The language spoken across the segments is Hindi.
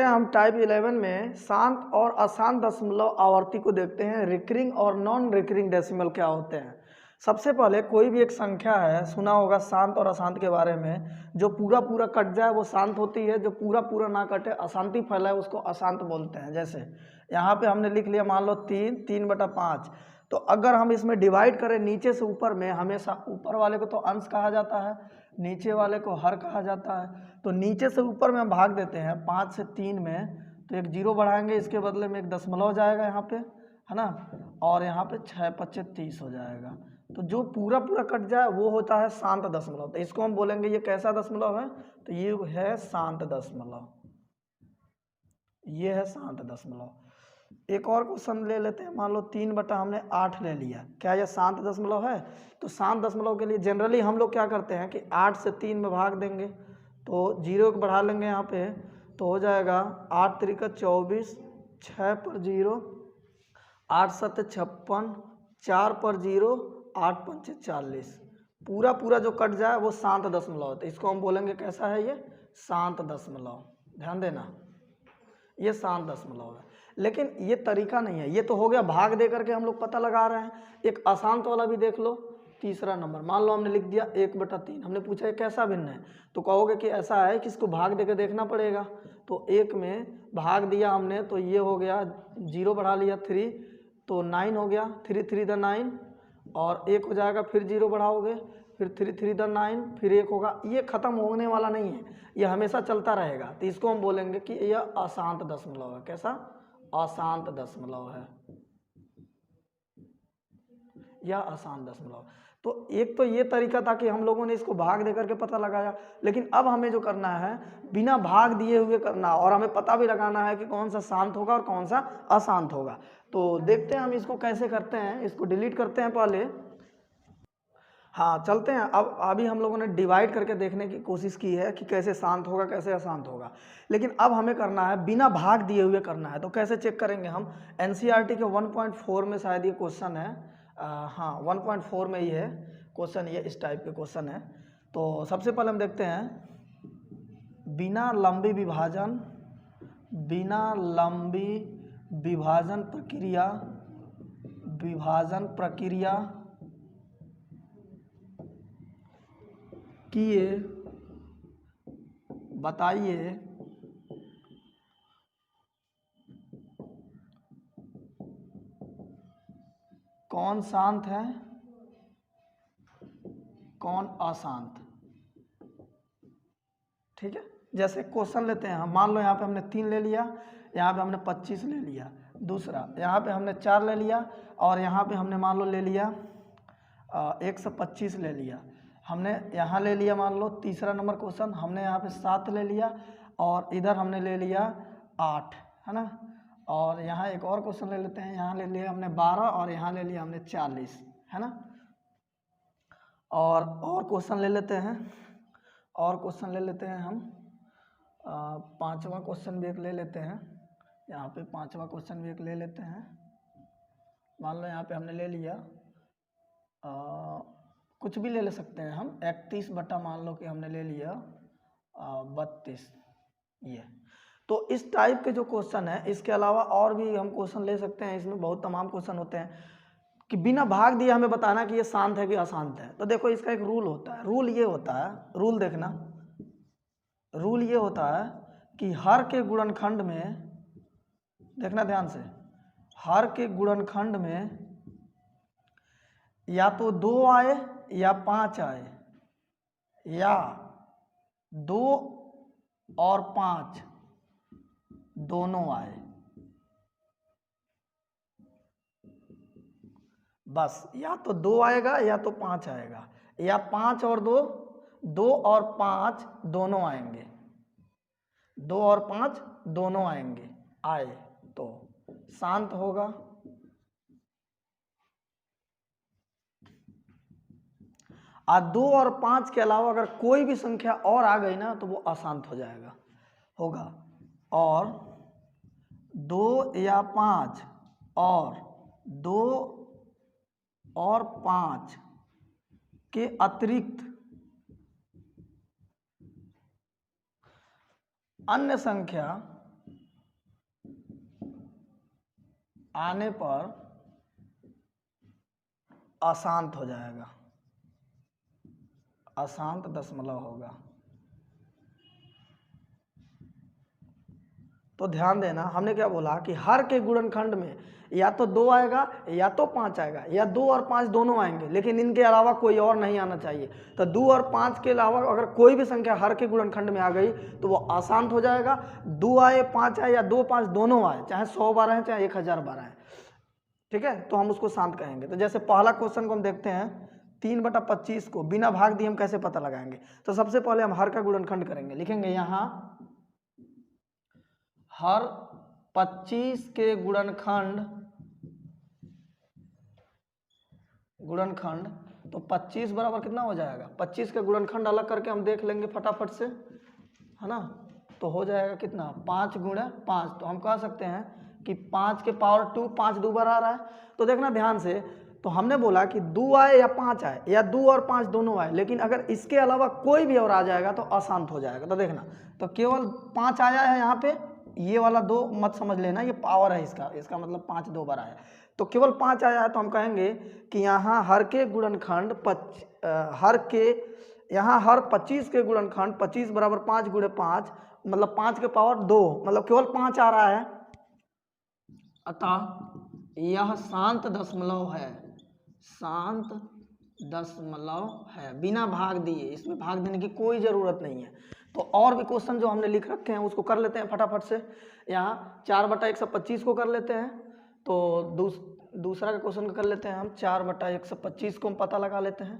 चलते हैं हम टाइप 11 में शांत और अशांत दशमलव आवर्ती को देखते हैं। रिकरिंग और नॉन रिकरिंग डेसिमल क्या होते हैं। सबसे पहले कोई भी एक संख्या है, सुना होगा शांत और अशांत के बारे में, जो पूरा पूरा कट जाए वो शांत होती है, जो पूरा पूरा ना कटे अशांति फैलाए उसको अशांत बोलते हैं। जैसे यहाँ पे हमने लिख लिया मान लो 3/5, तो अगर हम इसमें डिवाइड करें नीचे से ऊपर में, हमेशा ऊपर वाले को तो अंश कहा जाता है, नीचे वाले को हर कहा जाता है। तो नीचे से ऊपर में हम भाग देते हैं 5 से 3 में, तो एक जीरो बढ़ाएंगे, इसके बदले में एक दशमलव जाएगा यहाँ पे, है ना, और यहाँ पे 6×5 = 30 हो जाएगा। तो जो पूरा पूरा कट जाए वो होता है शांत दशमलव। तो इसको हम बोलेंगे ये कैसा दशमलव है, तो ये है शांत दशमलव, ये है शांत दशमलव। एक और क्वेश्चन ले लेते हैं, मान लो 3/8 ले लिया, क्या यह शांत दशमलव है। तो शांत दशमलव के लिए जनरली हम लोग क्या करते हैं कि 8 से 3 में भाग देंगे, तो जीरो को बढ़ा लेंगे यहाँ पे, तो हो जाएगा 8 त्रिका 24, 6 पर 0, 8 7 56, 4 पर 0, 8 5 40। पूरा पूरा जो कट जाए वो शांत दशमलव होता है। इसको हम बोलेंगे कैसा है, ये शांत दशमलव। ध्यान देना, ये शांत दशमलव है। लेकिन ये तरीका नहीं है, ये तो हो गया भाग दे करके हम लोग पता लगा रहे हैं। एक अशांत वाला भी देख लो, तीसरा नंबर, मान लो हमने लिख दिया 1/3, हमने पूछा ये कैसा भिन्न है, तो कहोगे कि ऐसा है कि इसको भाग दे के देखना पड़ेगा। तो 1 में भाग दिया हमने, तो ये हो गया, 0 बढ़ा लिया 3, तो 9 हो गया, 3 3 द 9, और 1 हो जाएगा, फिर 0 बढ़ाओगे, फिर 3 3 द 9, फिर 1 होगा। ये खत्म होने वाला नहीं है, ये हमेशा चलता रहेगा। तो इसको हम बोलेंगे कि यह अशांत दशमलव है। कैसा, अशांत दशमलव है, यह अशांत दशमलव। तो एक तो ये तरीका था कि हम लोगों ने इसको भाग दे करके पता लगाया, लेकिन अब हमें जो करना है बिना भाग दिए हुए करना, और हमें पता भी लगाना है कि कौन सा शांत होगा और कौन सा अशांत होगा। तो देखते हैं हम इसको कैसे करते हैं। इसको डिलीट करते हैं पहले, हाँ चलते हैं। अब अभी हम लोगों ने डिवाइड करके देखने की कोशिश की है कि कैसे शांत होगा कैसे अशांत होगा, लेकिन अब हमें करना है बिना भाग दिए हुए करना है। तो कैसे चेक करेंगे हम, एनसीईआरटी के 1.4 में शायद ये क्वेश्चन है, हाँ 1.4 में ही है क्वेश्चन, ये इस टाइप के क्वेश्चन है। तो सबसे पहले हम देखते हैं, बिना लंबी विभाजन, बिना लंबी विभाजन प्रक्रिया किए बताइए कौन शांत है कौन अशांत। ठीक है, जैसे क्वेश्चन लेते हैं हम, मान लो यहाँ पे हमने 3 ले लिया, यहाँ पे हमने 25 ले लिया, दूसरा यहाँ पे हमने 4 ले लिया, और यहाँ पे हमने मान लो ले लिया 125 ले लिया। हमने यहाँ ले लिया मान लो तीसरा नंबर क्वेश्चन, हमने यहाँ पे 7 ले लिया, और इधर हमने ले लिया 8, है ना। और यहाँ एक और क्वेश्चन ले लेते हैं, यहाँ ले लिया हमने 12, और यहाँ ले लिया हमने 40, है ना। और क्वेश्चन ले लेते हैं, और क्वेश्चन ले लेते हैं हम, 5वां क्वेश्चन भी एक ले लेते हैं। यहाँ पे 5वां क्वेश्चन भी एक ले लेते हैं। मान लो यहाँ पे हमने ले लिया कुछ भी ले सकते हैं हम, 31 बटा मान लो कि हमने ले लिया 32, ये। तो इस टाइप के जो क्वेश्चन है, इसके अलावा और भी हम क्वेश्चन ले सकते हैं, इसमें बहुत तमाम क्वेश्चन होते हैं कि बिना भाग दिए हमें बताना कि ये शांत है कि अशांत है। तो देखो इसका एक रूल होता है, रूल ये होता है, रूल देखना, रूल ये होता है कि हर के गुणनखंड में, देखना ध्यान से, हर के गुणनखंड में या तो 2 आए या 5 आए, या 2 और 5 दोनों आए, बस या तो 2 आएगा या तो 5 आएगा, या 5 और 2, 2 और 5 दोनों आएंगे, 2 और 5 दोनों आएंगे, आए तो शांत होगा। और 2 और 5 के अलावा अगर कोई भी संख्या और आ गई ना तो वो अशांत हो जाएगा, होगा। और 2 या 5 और 2 और 5 के अतिरिक्त अन्य संख्या आने पर अशांत हो जाएगा, अशांत दशमलव होगा। तो ध्यान देना, हमने क्या बोला कि हर के गुणनखंड में या तो 2 आएगा या तो 5 आएगा, या 2 और 5 दोनों आएंगे, लेकिन इनके अलावा कोई और नहीं आना चाहिए। तो 2 और 5 के अलावा अगर कोई भी संख्या हर के गुणनखंड में आ गई तो वो अशांत हो जाएगा। 2 आए 5 आए या 2 5 दोनों आए, चाहे 100 बार आए चाहे 1000 बार आए, ठीक है, तो हम उसको शांत कहेंगे। तो जैसे पहला क्वेश्चन को हम देखते हैं, 3/25 को बिना भाग दिए हम कैसे पता लगाएंगे। तो सबसे पहले हम हर का गुणनखंड करेंगे, लिखेंगे यहाँ हर 25 के गुणनखंड तो 25 बराबर कितना हो जाएगा, 25 का गुणनखंड अलग करके हम देख लेंगे फटाफट से, है ना। तो हो जाएगा कितना, 5 × 5। तो हम कह सकते हैं कि 5 के पावर 2, 5 2 बार आ रहा है। तो देखना ध्यान से, तो हमने बोला कि 2 आए या 5 आए या 2 और 5 दोनों आए, लेकिन अगर इसके अलावा कोई भी और आ जाएगा तो अशांत हो जाएगा। तो देखना, तो केवल 5 आया है यहाँ पे, ये वाला 2 मत समझ लेना, ये पावर है इसका मतलब 5 2 बार आया। तो केवल 5 आया है तो हम कहेंगे कि यहाँ हर के गुणनखंड यहाँ हर 25 के गुणनखंड 25 बराबर 5 × 5 मतलब 5 के पावर 2, मतलब केवल 5 आ रहा है, अतः यह शांत दशमलव है, शांत दशमलव है, बिना भाग दिए, इसमें भाग देने की कोई ज़रूरत नहीं है। तो और भी क्वेश्चन जो हमने लिख रखे हैं उसको कर लेते हैं फटाफट से। यहाँ 4/125 को कर लेते हैं, तो दूसरा का क्वेश्चन कर लेते हैं हम, 4/125 को हम पता लगा लेते हैं।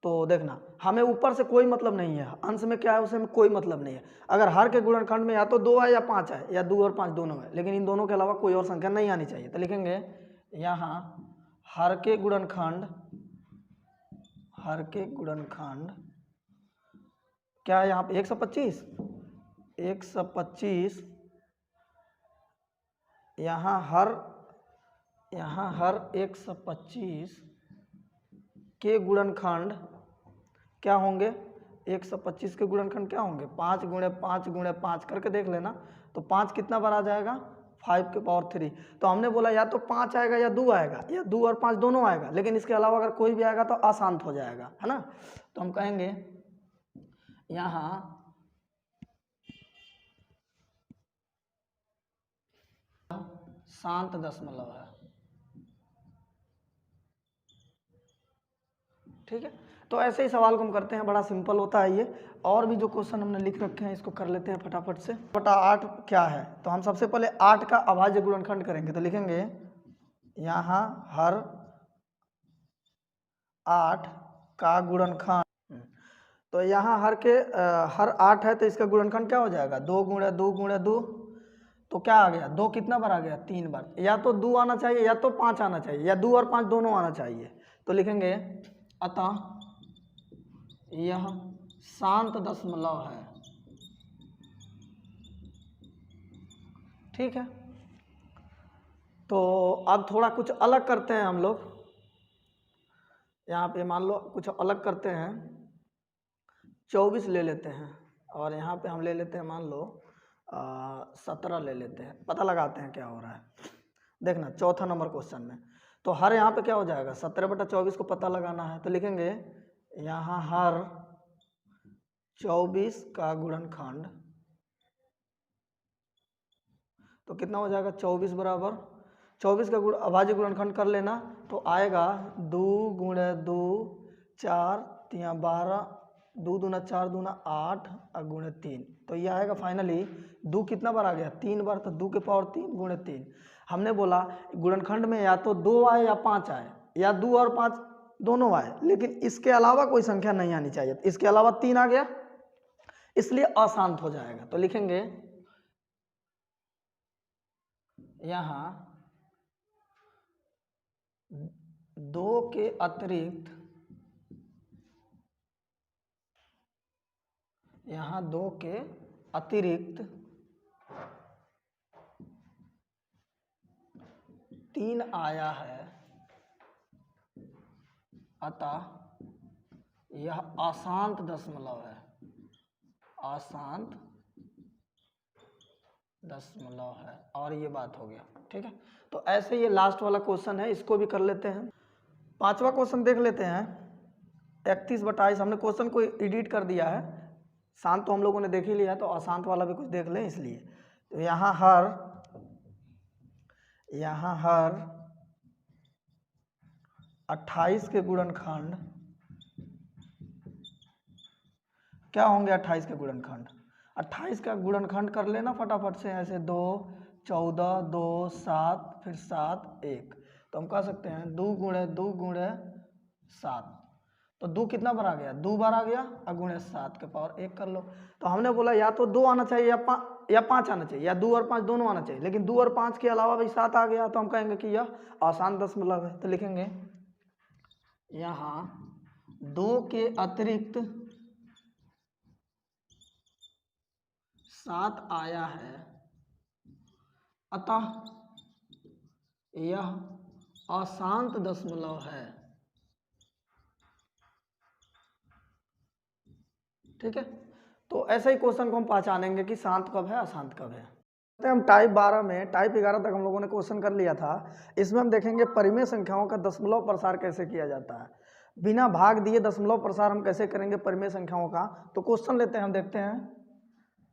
तो देखना, हमें ऊपर से कोई मतलब नहीं है, अंश में क्या है उसे में कोई मतलब नहीं है। अगर हर के गुणनखंड में या तो 2 आए या 5 आए या 2 और 5 दोनों है, लेकिन इन दोनों के अलावा कोई और संख्या नहीं आनी चाहिए। तो लिखेंगे यहाँ हर के गुणनखंड क्या है यहाँ पे 125, 125 यहाँ हर 125 के गुणनखंड क्या होंगे, 125 के गुणनखंड क्या होंगे, 5 × 5 × 5 करके देख लेना। तो 5 कितना बार आ जाएगा, 5 के पावर 3। तो हमने बोला या तो 5 आएगा या 2 आएगा, या 2 और 5 दोनों आएगा, लेकिन इसके अलावा अगर कोई भी आएगा तो अशांत हो जाएगा, है ना। तो हम कहेंगे यहाँ शांत दशमलव है, ठीक है। तो ऐसे ही सवाल को हम करते हैं, बड़ा सिंपल होता है ये। और भी जो क्वेश्चन हमने लिख रखे हैं इसको कर लेते हैं फटाफट से। 8 क्या है, तो हम सबसे पहले 8 का अभाज्य गुणनखंड करेंगे। तो लिखेंगे यहाँ हर 8 का गुणनखंड, तो यहाँ हर 8 है तो इसका गुणनखंड क्या हो जाएगा, 2 × 2 × 2। तो क्या आ गया, 2 कितना बार आ गया, 3 बार। या तो 2 आना चाहिए या तो 5 आना चाहिए, या 2 और 5 दोनों आना चाहिए। तो लिखेंगे अतः यह शांत दशमलव है, ठीक है। तो अब थोड़ा कुछ अलग करते हैं हम लोग, यहाँ पे मान लो कुछ अलग करते हैं, 24 ले लेते हैं, और यहाँ पे हम ले लेते हैं मान लो 17 ले लेते हैं, पता लगाते हैं क्या हो रहा है। देखना चौथा नंबर क्वेश्चन में, तो हर यहाँ पे क्या हो जाएगा, 17/24 को पता लगाना है। तो लिखेंगे यहाँ हर 24 का गुणनखंड, तो कितना हो जाएगा, 24 बराबर 24 का अभाज्य गुणनखंड कर लेना। तो आएगा 2 × 2 4 3 12, 2 दूना 4 दूना 8 और गुणे 3। तो ये आएगा फाइनली 2 कितना बार आ गया, 3 बार। तो 2 के पावर 3 × 3। हमने बोला गुणनखंड में या तो 2 आए या 5 आए, या 2 और 5 दोनों आए, लेकिन इसके अलावा कोई संख्या नहीं आनी चाहिए। इसके अलावा 3 आ गया, इसलिए अशांत हो जाएगा। तो लिखेंगे यहाँ 2 के अतिरिक्त, यहाँ 2 के अतिरिक्त 3 आया है, अतः यह अशांत दशमलव है, अशांत दशमलव है, और ये बात हो गया। ठीक है, तो ऐसे ये लास्ट वाला क्वेश्चन है, इसको भी कर लेते हैं। पांचवा क्वेश्चन देख लेते हैं। 31/22 हमने क्वेश्चन को एडिट कर दिया है, शांत तो हम लोगों ने देख ही लिया, तो अशांत वाला भी कुछ देख लें इसलिए। तो यहाँ हर 28 के गुणनखंड क्या होंगे? 28 के गुणनखंड, 28 का गुणनखंड कर लेना फटाफट से, ऐसे 2, 14, 2, 7, फिर 7, 1। तो हम कह सकते हैं 2 गुणे 2 गुणे 7, तो 2 कितना बार आ गया? 2 बार आ गया, और गुणे 7 के पावर 1 कर लो। तो हमने बोला या तो 2 आना चाहिए या 5 आना चाहिए, या 2 और 5 दोनों आना चाहिए, लेकिन 2 और 5 के अलावा भी 7 आ गया, तो हम कहेंगे कि यह आसान दशमलव है। तो लिखेंगे यहाँ 2 के अतिरिक्त 7 आया है, अतः यह अशांत दशमलव है। ठीक है, तो ऐसे ही क्वेश्चन को हम पहचानेंगे कि शांत कब है, अशांत कब है। हम टाइप 12 में, टाइप 11 तक हम लोगों ने क्वेश्चन कर लिया था। इसमें हम देखेंगे परिमेय संख्याओं का दशमलव प्रसार कैसे किया जाता है, बिना भाग दिए दशमलव प्रसार हम कैसे करेंगे परिमेय संख्याओं का। तो क्वेश्चन लेते हैं, हम देखते हैं,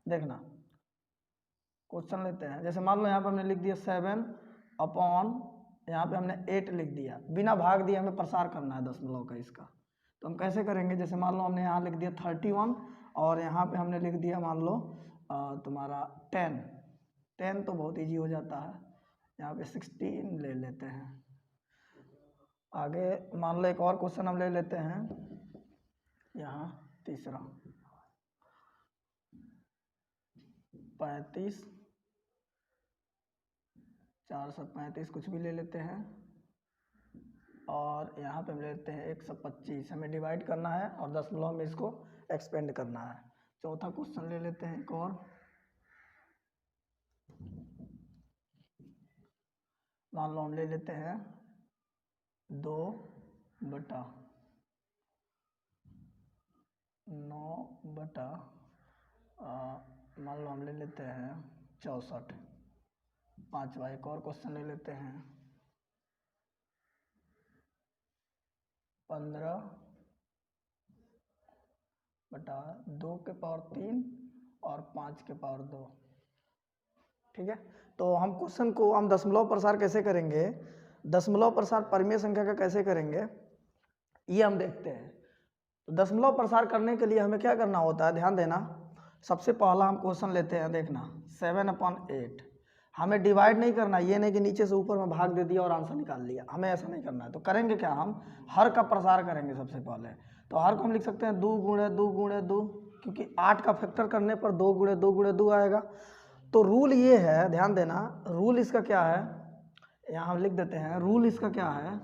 देखना क्वेश्चन लेते हैं। जैसे मान लो यहाँ पे हमने लिख दिया 7 अपॉन, यहाँ पे हमने 8 लिख दिया, बिना भाग दिए हमें प्रसार करना है दशमलव का इसका। तो हम कैसे करेंगे? जैसे मान लो हमने यहाँ लिख दिया 31, और यहाँ पे हमने लिख दिया मान लो तुम्हारा 10 तो बहुत इजी हो जाता है, यहाँ पे 16 ले लेते हैं। आगे मान लो एक और क्वेश्चन हम ले लेते हैं, यहाँ तीसरा 35, 435 कुछ भी ले लेते हैं, और यहाँ पे हम लेते हैं 125। हमें डिवाइड करना है और दशमलव में इसको एक्सपेंड करना है। चौथा क्वेश्चन ले लेते हैं एक और, मान लो हम ले लेते हैं 2/9/, मान लो हम ले लेते हैं 64। पांचवा एक और क्वेश्चन ले लेते हैं 15/2 के पावर 3 और 5 के पावर 2। ठीक है, तो हम क्वेश्चन को हम दशमलव प्रसार कैसे करेंगे, दशमलव प्रसार परिमेय संख्या का कैसे करेंगे, ये हम देखते हैं। तो दशमलव प्रसार करने के लिए हमें क्या करना होता है, ध्यान देना। सबसे पहला हम क्वेश्चन लेते हैं, देखना 7/8। हमें डिवाइड नहीं करना, ये नहीं कि नीचे से ऊपर में भाग दे दिया और आंसर निकाल लिया, हमें ऐसा नहीं करना है। तो करेंगे क्या, हम हर का प्रसार करेंगे सबसे पहले। तो हर को हम लिख सकते हैं 2 गुणे 2 गुणे 2, क्योंकि 8 का फैक्टर करने पर 2 गुणे 2 गुणे 2 आएगा। तो रूल ये है, ध्यान देना, रूल इसका क्या है, यहाँ हम लिख देते हैं, रूल इसका क्या है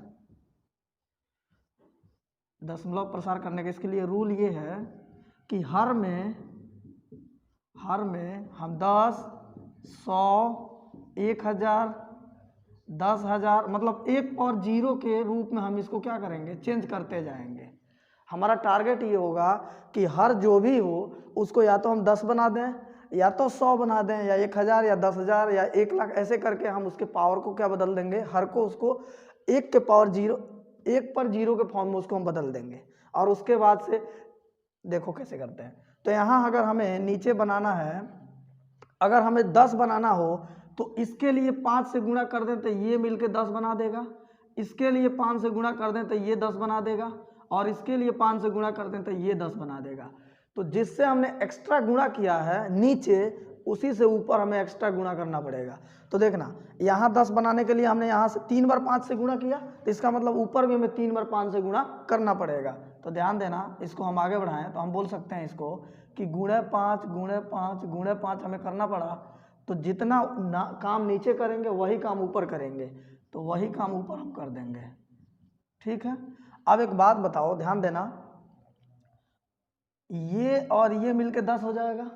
दशमलव प्रसार करने के। इसके लिए रूल ये है कि हर में हम 10, 100, 1000, 10,000 मतलब 1 पावर 0 के रूप में हम इसको क्या करेंगे, चेंज करते जाएंगे। हमारा टारगेट ये होगा कि हर जो भी हो उसको या तो हम 10 बना दें, या तो 100 बना दें, या 1000 या 10,000 या 1 लाख, ऐसे करके हम उसके पावर को क्या बदल देंगे, हर को उसको 1 के पावर 0, 1 पर 0 के फॉर्म में उसको हम बदल देंगे। और उसके बाद से देखो कैसे करते हैं। तो यहाँ अगर हमें नीचे बनाना है, अगर हमें 10 बनाना हो तो इसके लिए 5 से गुणा कर दें तो ये मिलके 10 बना देगा, इसके लिए 5 से गुणा कर दें तो ये 10 बना देगा, और इसके लिए 5 से गुणा कर दें तो ये 10 बना देगा। तो जिससे हमने एक्स्ट्रा गुणा किया है नीचे, उसी से ऊपर हमें एक्स्ट्रा गुणा करना पड़ेगा। तो देखना, यहाँ 10 बनाने के लिए हमने यहाँ से 3 बार 5 से गुणा किया, तो इसका मतलब ऊपर भी हमें 3 बार 5 से गुणा करना पड़ेगा। तो ध्यान देना, इसको हम आगे बढ़ाएं तो हम बोल सकते हैं इसको कि गुणे 5 गुणे 5 गुणे 5 हमें करना पड़ा। तो जितना काम नीचे करेंगे वही काम ऊपर करेंगे, तो वही काम ऊपर हम कर देंगे। ठीक है, अब एक बात बताओ, ध्यान देना, ये और ये मिलके 10 हो जाएगा,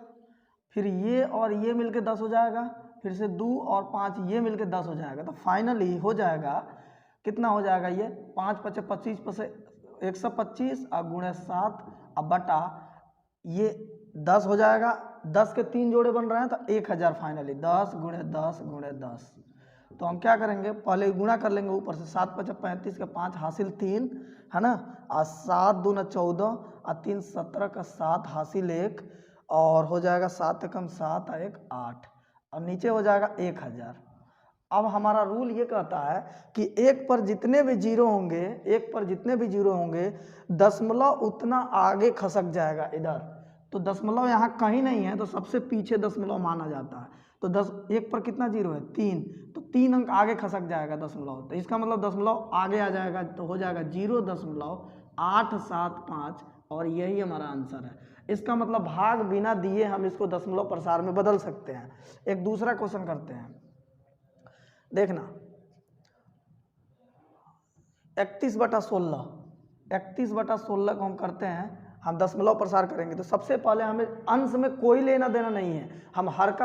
फिर ये और ये मिलके 10 हो जाएगा, फिर से 2 और 5 ये मिलके 10 हो जाएगा। तो फाइनली हो जाएगा, कितना हो जाएगा, ये 5 × 25 125 और गुणे 7 अब बटा ये 10 हो जाएगा, 10 के 3 जोड़े बन रहे हैं तो 1000 फाइनली 10 गुणे 10 गुणे 10। तो हम क्या करेंगे, पहले गुणा कर लेंगे ऊपर से, 7 5 35 का 5 हासिल 3 है ना, और 7 दूना 14 और 3 17 का 7 हासिल 1 और हो जाएगा 7 कम 7 और 1 8 और नीचे हो जाएगा 1000। अब हमारा रूल ये कहता है कि एक पर जितने भी जीरो होंगे, एक पर जितने भी जीरो होंगे दशमलव उतना आगे खसक जाएगा इधर। तो दशमलव यहाँ कहीं नहीं है तो सबसे पीछे दशमलव माना जाता है। तो 10 एक पर कितना जीरो है 3, तो 3 अंक आगे खसक जाएगा दशमलव, तो इसका मतलब दशमलव आगे आ जाएगा, तो हो जाएगा 0.875 और यही हमारा आंसर है। इसका मतलब भाग बिना दिए हम इसको दशमलव प्रसार में बदल सकते हैं। एक दूसरा क्वेश्चन करते हैं, देखना 31/16 को हम करते हैं, हम दशमलव प्रसार करेंगे। तो सबसे पहले हमें अंश में कोई लेना देना नहीं है, हम हर का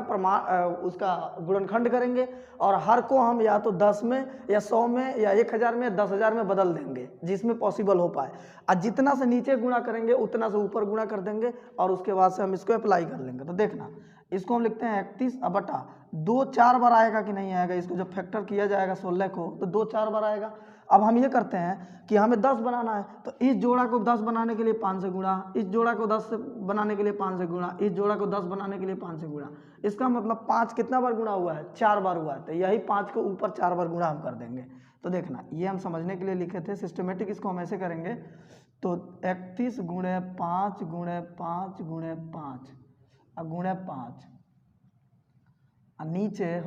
उसका गुणनखंड करेंगे और हर को हम या तो 10 में या 100 में या 1000 में या 10,000 में बदल देंगे, जिसमें पॉसिबल हो पाए। और जितना से नीचे गुणा करेंगे उतना से ऊपर गुणा कर देंगे और उसके बाद से हम इसको अप्लाई कर लेंगे। तो देखना इसको हम लिखते हैं 31/2 4 बार आएगा कि नहीं आएगा, इसको जब फैक्टर किया जाएगा 16 को तो 2 4 बार आएगा। अब हम ये करते हैं कि हमें 10 बनाना है, तो इस जोड़ा को 10 बनाने के लिए 5 से गुणा, इस जोड़ा को 10 से बनाने के लिए 5 से गुणा, इस जोड़ा को 10 बनाने के लिए 5 से गुणा। इसका मतलब 5 कितना बार गुणा हुआ है, 4 बार हुआ है, तो यही 5 को ऊपर 4 बार गुणा हम कर देंगे। तो देखना ये हम समझने के लिए लिखे थे, सिस्टमेटिक इसको हम ऐसे करेंगे। तो 31 गुणे 5 गुणे 5 गुणे 5 और गुणे 5 और नीचे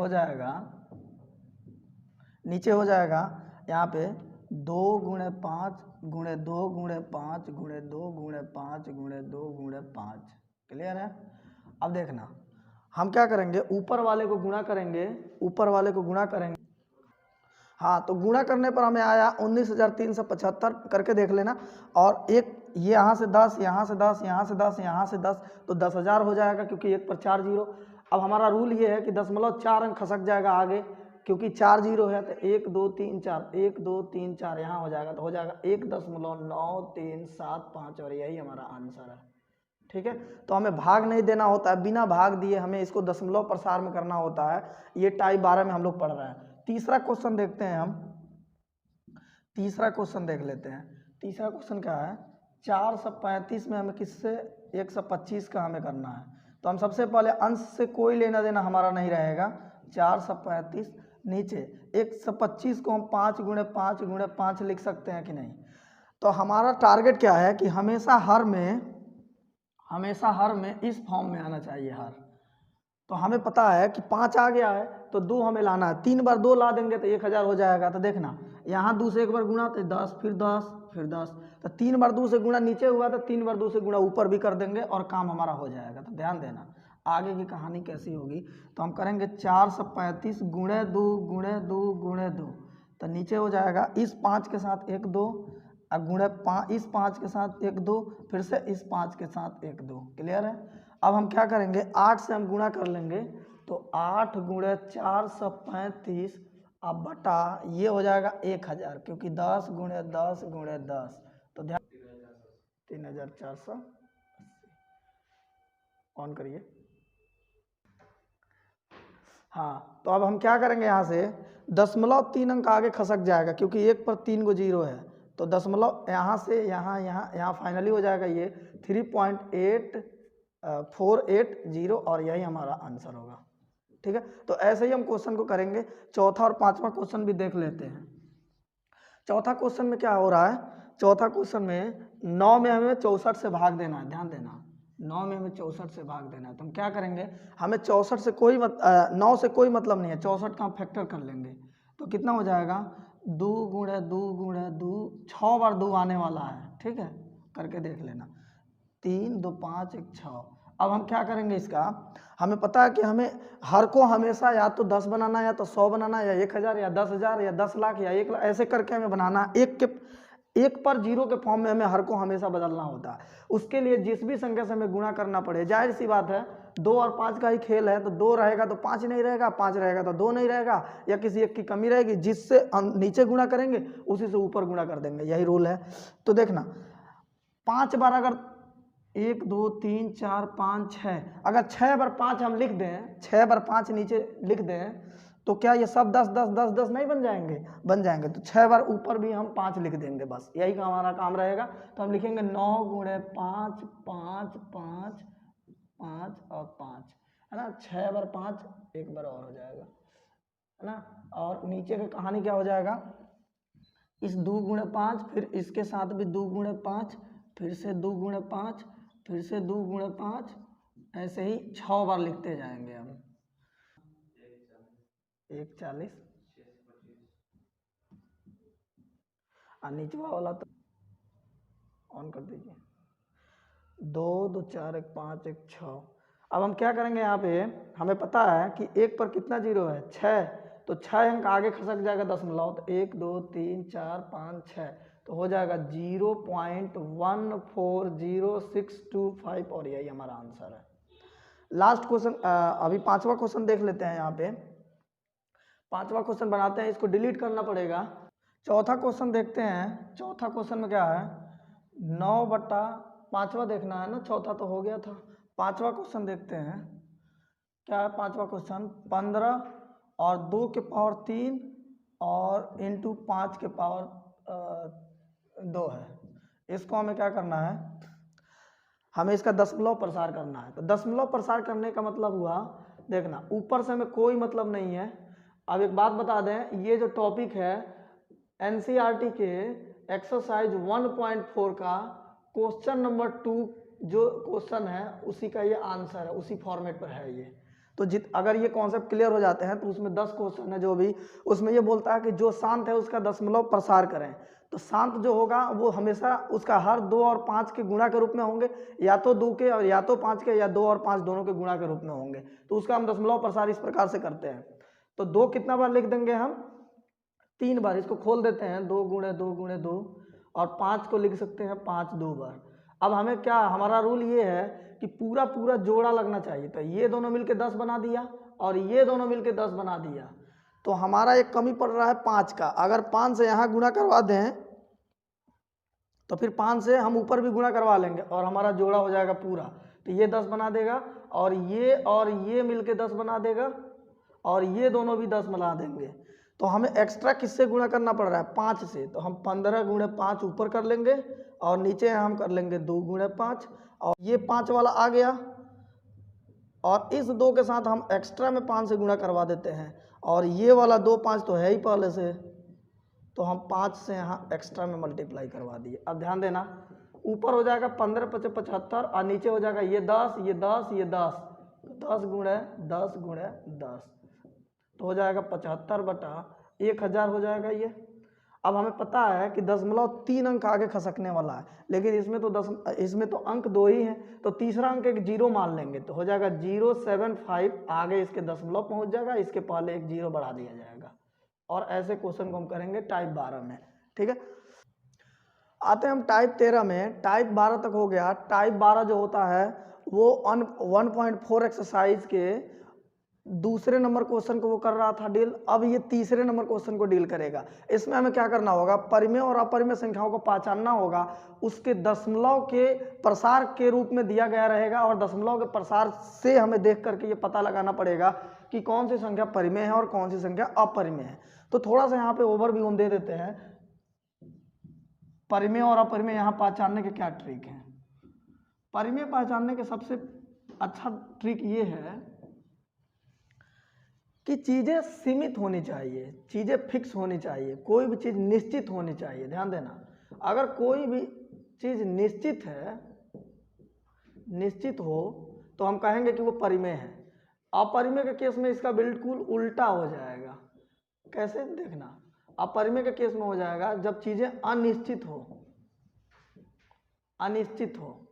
हो जाएगा यहाँ पे 2 गुणे 5 गुणे 2 गुणे 5 गुणे 2 गुणे 5 गुणे 2 गुणे 5। क्लियर है। अब देखना हम क्या करेंगे, ऊपर वाले को गुणा करेंगे, हाँ तो गुणा करने पर हमें आया 19,375 करके देख लेना। और एक ये यहाँ से 10 यहाँ से 10 यहाँ से 10 यहाँ से 10 तो 10,000 हो जाएगा, क्योंकि एक पर 4 जीरो। अब हमारा रूल ये है कि दशमलव 4 अंक खसक जाएगा आगे, क्योंकि 4 जीरो है तो 1 2 3 4 1 2 3 4 यहाँ हो जाएगा, तो हो जाएगा 1.9375 और यही हमारा आंसर है। ठीक है, तो हमें भाग नहीं देना होता है, बिना भाग दिए हमें इसको दशमलव प्रसार में करना होता है। ये टाइप 12 में हम लोग पढ़ रहे हैं। तीसरा क्वेश्चन देखते हैं हम, तीसरा क्वेश्चन देख लेते हैं। तीसरा क्वेश्चन क्या है, 435 में हमें किससे 125 का हमें करना है। तो हम सबसे पहले अंश से कोई लेना देना हमारा नहीं रहेगा, 435 नीचे 125 को हम 5 गुणे 5 गुणे 5 लिख सकते हैं कि नहीं। तो हमारा टारगेट क्या है कि हमेशा हर में इस फॉर्म में आना चाहिए हर। तो हमें पता है कि 5 आ गया है तो 2 हमें लाना है, 3 बार 2 ला देंगे तो 1000 हो जाएगा। तो देखना यहाँ 2 से एक बार गुणा तो 10 फिर 10 फिर 10, तो 3 बार 2 से गुणा नीचे हुआ तो 3 बार 2 से गुणा ऊपर भी कर देंगे और काम हमारा हो जाएगा। तो ध्यान देना आगे की कहानी कैसी होगी। तो हम करेंगे 435 गुणे 2 गुणे 2 गुणे 2, तो नीचे हो जाएगा इस 5 के साथ 1 2 और गुणे 5 इस 5 के साथ 1 2 फिर से इस 5 के साथ 1 2। क्लियर है। अब हम क्या करेंगे, 8 से हम गुणा कर लेंगे, तो 8 गुणे 435 अब बटा ये हो जाएगा 1000, क्योंकि 10 गुणे 10 गुणे 10, तो ध्यान 3480 ऑन करिए। हाँ तो अब हम क्या करेंगे, यहाँ से दशमलव 3 अंक आगे खसक जाएगा, क्योंकि 1 पर 3 गो जीरो है, तो दशमलव यहाँ से यहाँ फाइनली हो जाएगा ये 3.8480 और यही हमारा आंसर होगा। ठीक है, तो ऐसे ही हम क्वेश्चन को करेंगे। चौथा और पांचवा क्वेश्चन भी देख लेते हैं। चौथा क्वेश्चन में क्या हो रहा है, चौथा क्वेश्चन में 9 में हमें 64 से भाग देना है। ध्यान देना 9 में हमें 64 से भाग देना है। तो हम क्या करेंगे, हमें 64 से 9 से कोई मतलब नहीं है, 64 का हम फैक्टर कर लेंगे। तो कितना हो जाएगा, 2 गुणे 2 गुणे 2, 6 बार 2 आने वाला है। ठीक है, करके देख लेना, 3 2 5 1 6। अब हम क्या करेंगे, इसका हमें पता है कि हमें हर को हमेशा या तो 10 बनाना, या तो 100 बनाना, या 1000 या 10,000 या 10 लाख या 1 लाख, ऐसे करके हमें बनाना। एक पर जीरो के फॉर्म में हमें हर को हमेशा बदलना होता है। उसके लिए जिस भी संख्या से हमें गुणा करना पड़े, जाहिर सी बात है 2 और 5 का ही खेल है, तो 2 रहेगा तो 5 नहीं रहेगा, 5 रहेगा तो 2 नहीं रहेगा, या किसी एक की कमी रहेगी। जिससे नीचे गुणा करेंगे उसी से ऊपर गुणा कर देंगे, यही रूल है। तो देखना 5 बार अगर 1 2 3 4 5 6, अगर 6/5 हम लिख दें, 6/5 नीचे लिख दें, तो क्या ये सब 10 10 10 10 नहीं बन जाएंगे? बन जाएंगे। तो 6 बार ऊपर भी हम 5 लिख देंगे, बस यही का हमारा काम रहेगा। तो हम लिखेंगे 9 × 5 5 5 5 और 5, है ना। 6/5 एक बार और हो जाएगा, है ना। और नीचे की कहानी क्या हो जाएगा, इस 2 × 5, फिर इसके साथ भी 2 × 5, फिर से 2 × 5, फिर से 2 × 5, ऐसे ही 6 बार लिखते जाएंगे हम। 1 40 और निचवा वाला तो ऑन कर दीजिए। 2 2 4 1 5 1 6। अब हम क्या करेंगे, यहाँ पे हमें पता है कि 1 पर कितना जीरो है, 6, तो 6 अंक आगे खसक जाएगा दशमलव, तो 1 2 3 4 5 6, तो हो जाएगा 0.140625, और यही हमारा आंसर है। लास्ट क्वेश्चन, अभी 5वां क्वेश्चन देख लेते हैं। यहाँ पे 5वां क्वेश्चन बनाते हैं, इसको डिलीट करना पड़ेगा। चौथा क्वेश्चन देखते हैं। चौथा क्वेश्चन में क्या है, 9/5 देखना है ना, चौथा तो हो गया था। 5वां क्वेश्चन देखते हैं, क्या है 5वां क्वेश्चन, 15 और 2 के पावर 3 और इंटू 5 के पावर 2 है। इसको हमें क्या करना है, हमें इसका दशमलव प्रसार करना है। तो दशमलव प्रसार करने का मतलब हुआ, देखना ऊपर से हमें कोई मतलब नहीं है। अब एक बात बता दें, ये जो टॉपिक है एनसीईआरटी के एक्सरसाइज 1.4 का क्वेश्चन नंबर 2 जो क्वेश्चन है उसी का ये आंसर है, उसी फॉर्मेट पर है ये। तो अगर ये कॉन्सेप्ट क्लियर हो जाते हैं तो उसमें 10 क्वेश्चन है जो भी, उसमें ये बोलता है कि जो शांत है उसका दशमलव प्रसार करें। तो शांत जो होगा वो हमेशा उसका हर 2 और 5 के गुणा के रूप में होंगे, या तो 2 के और या तो 5 के, या 2 और 5 दोनों के गुणा के रूप में होंगे। तो उसका हम दशमलव प्रसार इस प्रकार से करते हैं। तो 2 कितना बार लिख देंगे हम, 3 बार। इसको खोल देते हैं, 2 × 2 × 2, और 5 को लिख सकते हैं 5 2 बार। अब हमें क्या, हमारा रूल ये है कि पूरा पूरा जोड़ा लगना चाहिए। तो ये दोनों मिलके 10 बना दिया और ये दोनों मिलके 10 बना दिया। तो हमारा एक कमी पड़ रहा है 5 का। अगर 5 से यहाँ गुणा करवा दें तो फिर 5 से हम ऊपर भी गुणा करवा लेंगे और हमारा जोड़ा हो जाएगा पूरा। तो ये 10 बना देगा, और ये मिलके 10 बना देगा, और ये दोनों भी 10 बना देंगे। तो हमें एक्स्ट्रा किससे गुणा करना पड़ रहा है, 5 से। तो हम 15 × 5 ऊपर कर लेंगे, और नीचे हम कर लेंगे 2 × 5, और ये 5 वाला आ गया, और इस 2 के साथ हम एक्स्ट्रा में 5 से गुणा करवा देते हैं, और ये वाला 2 5 तो है ही पहले से, तो हम 5 से यहाँ एक्स्ट्रा में मल्टीप्लाई करवा दिए। अब ध्यान देना, ऊपर हो जाएगा 15 × 5 = 75, और नीचे हो जाएगा ये 10 ये 10 ये 10, 10 × 10 × 10, तो हो जाएगा 75/1000 हो जाएगा ये। अब हमें पता है कि दशमलव 3 अंक आगे खसकने वाला है, लेकिन इसमें तो अंक 2 ही हैं, तो तीसरा अंक एक 0 मान लेंगे, तो हो जाएगा 075, आगे इसके दशमलव पहुंच जाएगा, इसके पहले एक 0 बढ़ा दिया जाएगा। और ऐसे क्वेश्चन को हम करेंगे टाइप 12 में, ठीक है। आते हैं हम टाइप 13 में। टाइप 12 तक हो गया। टाइप 12 जो होता है वो 1.4 एक्सरसाइज के दूसरे नंबर क्वेश्चन को वो कर रहा था डील। अब ये तीसरे नंबर क्वेश्चन को डील करेगा। इसमें हमें क्या करना होगा, परिमेय और अपरिमेय संख्याओं को पहचानना होगा, उसके दशमलव के प्रसार के रूप में दिया गया रहेगा, और दशमलव के प्रसार से हमें देख करके ये पता लगाना पड़ेगा कि कौन सी संख्या परिमेय है और कौन सी संख्या अपरिमेय है। तो थोड़ा सा यहाँ पे ओवरव्यू हम दे देते हैं, परिमेय और अपरिमेय यहाँ पहचानने के क्या ट्रिक हैं। परिमेय पहचानने के सबसे अच्छा ट्रिक ये है कि चीज़ें सीमित होनी चाहिए, चीज़ें फिक्स होनी चाहिए, कोई भी चीज़ निश्चित होनी चाहिए। ध्यान देना, अगर कोई भी चीज़ निश्चित है, निश्चित हो, तो हम कहेंगे कि वो परिमेय है। अपरिमेय के केस में इसका बिल्कुल उल्टा हो जाएगा। कैसे, देखना, अपरिमेय के केस में हो जाएगा जब चीज़ें अनिश्चित हो, अनिश्चित हो।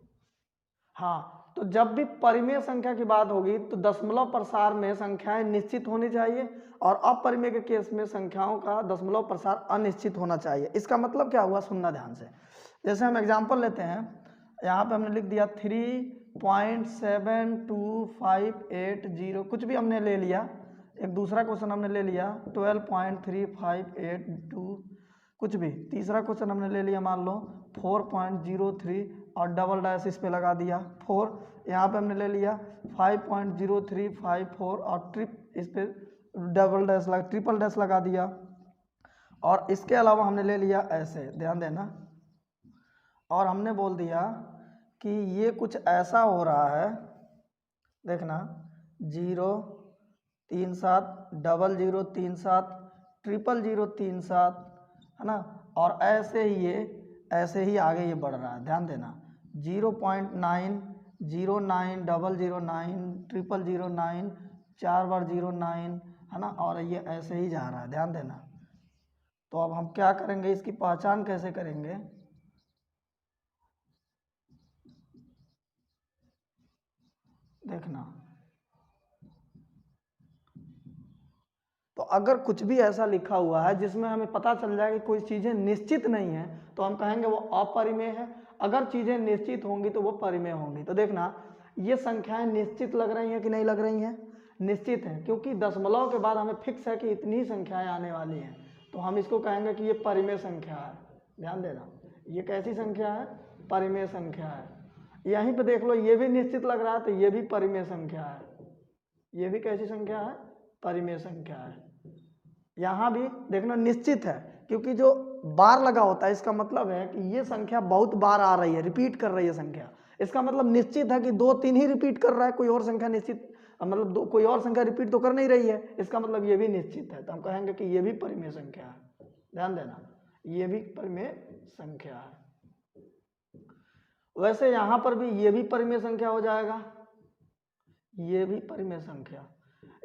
हाँ, तो जब भी परिमेय संख्या की बात होगी तो दशमलव प्रसार में संख्याएं निश्चित होनी चाहिए, और अपरिमेय के केस में संख्याओं का दशमलव प्रसार अनिश्चित होना चाहिए। इसका मतलब क्या हुआ, सुनना ध्यान से। जैसे हम एग्जांपल लेते हैं, यहाँ पे हमने लिख दिया 3.72580, कुछ भी हमने ले लिया। एक दूसरा क्वेश्चन हमने ले लिया 12.3582, कुछ भी। तीसरा क्वेश्चन हमने ले लिया मान लो 4.03 और डबल डैश इस पे लगा दिया 4, यहाँ पे हमने ले लिया 5.0354 और इस पे डबल डैश ट्रिपल डैश लगा दिया। और इसके अलावा हमने ले लिया ऐसे, ध्यान देना, और हमने बोल दिया कि ये कुछ ऐसा हो रहा है, देखना 037 0037 00037 है ना, और ऐसे ही ये ऐसे ही आगे ये बढ़ रहा है, ध्यान देना 0.9 09 009 0009 4 बार 09 है ना, और ये ऐसे ही जा रहा है, ध्यान देना। तो अब हम क्या करेंगे, इसकी पहचान कैसे करेंगे, देखना। तो अगर कुछ भी ऐसा लिखा हुआ है जिसमें हमें पता चल जाए कि कोई चीज़ें निश्चित नहीं है तो हम कहेंगे वो अपरिमेय है, अगर चीज़ें निश्चित होंगी तो वो परिमेय होंगी। तो देखना ये संख्याएं निश्चित लग रही हैं कि नहीं लग रही हैं, निश्चित हैं, क्योंकि दशमलव के बाद हमें फिक्स है कि इतनी संख्याएं आने वाली हैं, तो हम इसको कहेंगे कि ये परिमेय संख्या है। ध्यान देना, ये कैसी संख्या है, परिमेय संख्या है। यहीं पे देख लो, ये भी निश्चित लग रहा है तो ये भी परिमेय संख्या है, ये भी कैसी संख्या है, परिमेय संख्या है। यहाँ भी देखना निश्चित है, क्योंकि जो बार लगा होता है इसका मतलब है कि ये संख्या बहुत बार आ रही है, रिपीट कर रही है संख्या, इसका मतलब निश्चित है कि 2-3 ही रिपीट कर रहा है, कोई और संख्या निश्चित मतलब कोई और संख्या रिपीट तो कर नहीं रही है, इसका मतलब ये भी निश्चित है, तो हम कहेंगे कि ये भी परिमेय संख्या है। ध्यान देना, ये भी परिमेय संख्या है। वैसे यहाँ पर भी ये भी परिमेय संख्या हो जाएगा, ये भी परिमेय संख्या।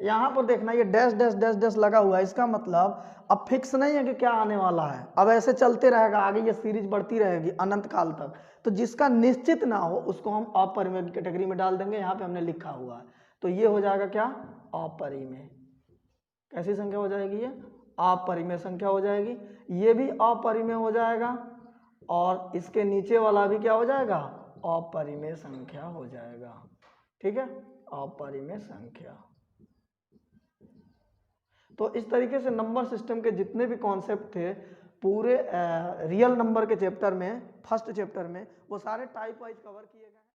यहाँ पर देखना ये डैश डैश डैश डैश लगा हुआ है, इसका मतलब अब फिक्स नहीं है कि क्या आने वाला है, अब ऐसे चलते रहेगा, आगे ये सीरीज बढ़ती रहेगी अनंत काल तक। तो जिसका निश्चित ना हो उसको हम अपरिमेय कैटेगरी में डाल देंगे, यहाँ पे हमने लिखा हुआ है, तो ये हो जाएगा क्या, अपरिमेय। कैसी संख्या हो जाएगी, ये अपरिमेय संख्या हो जाएगी, ये भी अपरिमेय हो जाएगा, और इसके नीचे वाला भी क्या हो जाएगा, अपरिमेय संख्या हो जाएगा। ठीक है, अपरिमेय संख्या। तो इस तरीके से नंबर सिस्टम के जितने भी कॉन्सेप्ट थे पूरे रियल नंबर के चैप्टर में, फर्स्ट चैप्टर में, वो सारे टाइप वाइज कवर किए गए।